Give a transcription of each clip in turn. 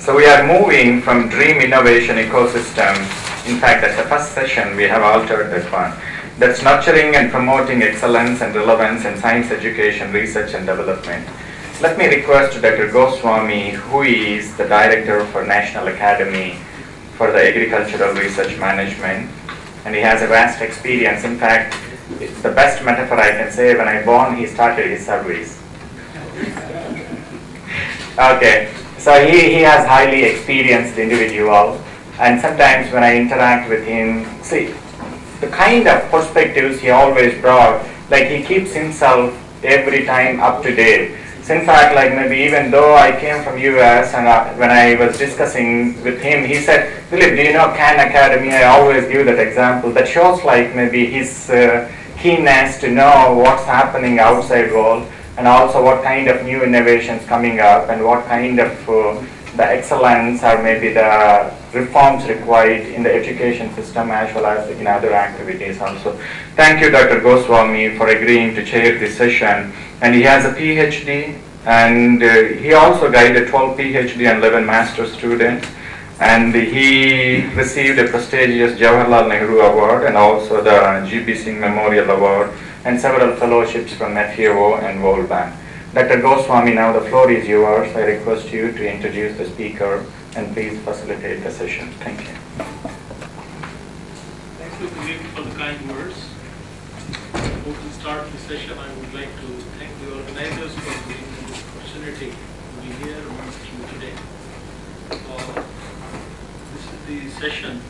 So we are moving from dream innovation ecosystem. In fact, that's the first session, we have altered that one. That's nurturing and promoting excellence and relevance in science education, research and development. Let me request Dr. Goswami, who is the Director for National Academy for the Agricultural Research Management, and he has a vast experience. In fact, it's the best metaphor I can say, when I born, he started his service. Okay, so he has highly experienced individual, and sometimes when I interact with him, see, the kind of perspectives he always brought, like he keeps himself every time up to date. So in fact, like maybe even though I came from US, and when I was discussing with him, he said, Philip, do you know Khan Academy? I always give that example. That shows like maybe his keenness to know what's happening outside world, and also what kind of new innovations coming up, and what kind of the excellence or maybe the reforms required in the education system as well as in other activities also. Thank you, Dr. Goswami, for agreeing to chair this session. And he has a PhD, and he also guided 12 PhD and 11 master students. And he received a prestigious Jawaharlal Nehru Award and also the G.P. Singh Memorial Award and several fellowships from FAO and World Bank. Dr. Goswami, now the floor is yours. I request you to introduce the speaker and please facilitate the session. Thank you. Thank you, Philip, for the kind words. Before we start the session, I would like to thank the organizers for giving me this opportunity to be here amongst you today. This is the session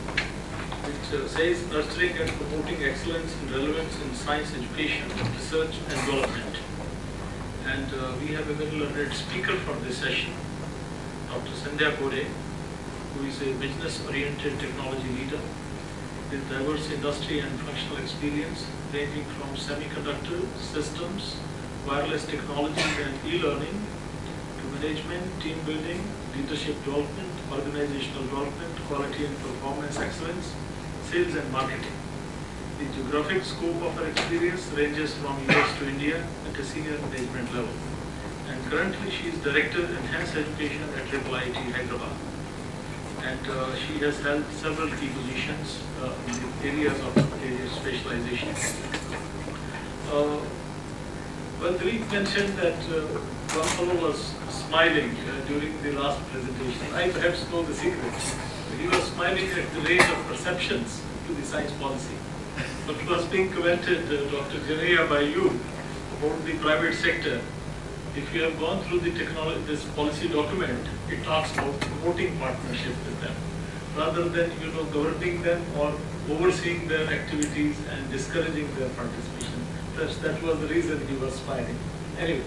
which says nurturing and promoting excellence and relevance in science education, research and development. And we have a very learned speaker for this session, Dr. Sandhya Kore, who is a business-oriented technology leader with diverse industry and functional experience ranging from semiconductor systems, wireless technologies and e-learning to management, team building, leadership development, organizational development, quality and performance excellence, sales and marketing. The geographic scope of her experience ranges from US to India at a senior management level. And currently she is Director Enhanced Education at IIIT Hyderabad. And she has held several key positions in the areas of specialization. Well, Dilip mentioned that one fellow was smiling during the last presentation. I perhaps know the secret. He was smiling at the rate of perceptions to the science policy. But was being commented, Dr. Janeya, by you about the private sector. If you have gone through the technology, this policy document, it talks about promoting partnership with them, rather than governing them or overseeing their activities and discouraging their participation. That was the reason he was smiling. Anyway,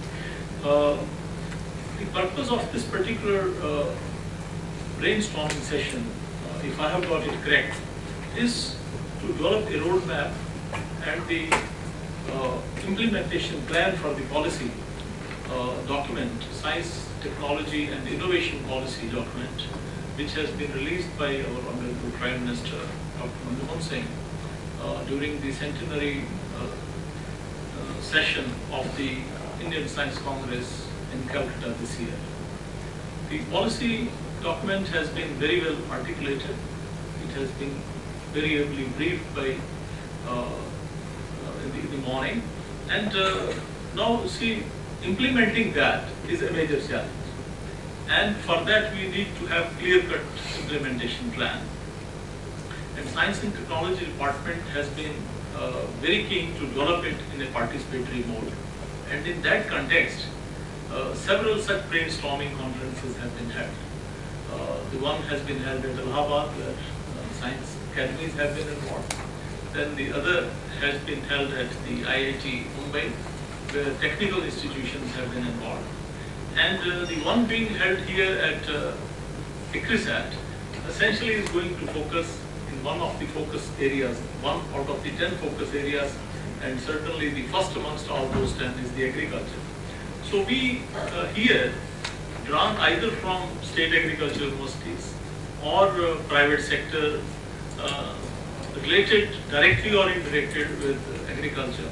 the purpose of this particular brainstorming session, if I have got it correct, is to develop a roadmap and the implementation plan for the policy document, Science, Technology and Innovation Policy document, which has been released by our Honorable Prime Minister, Dr. Manmohan Singh, during the centenary session of the Indian Science Congress in Calcutta this year. The policy document has been very well articulated. It has been very ably briefed by in the morning, and now see, implementing that is a major challenge, and for that we need to have clear-cut implementation plan. And Science and Technology Department has been very keen to develop it in a participatory mode, and in that context several such brainstorming conferences have been held. The one has been held at Allahabad, where science academies have been involved. Then the other has been held at the IIT Mumbai, where technical institutions have been involved. And the one being held here at ICRISAT essentially is going to focus in one of the focus areas, one out of the 10 focus areas, and certainly the first amongst all those 10 is the agriculture. So we here drawn either from state agricultural universities or private sector related directly or indirectly with agriculture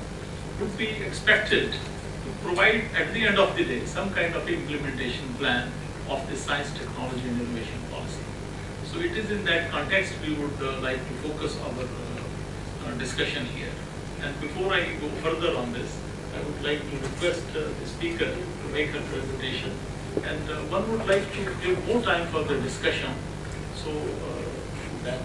would be expected to provide at the end of the day some kind of implementation plan of the science, technology and innovation policy. So it is in that context we would like to focus our discussion here. And before I go further on this, I would like to request the speaker to make her presentation. And one would like to give more time for the discussion. So that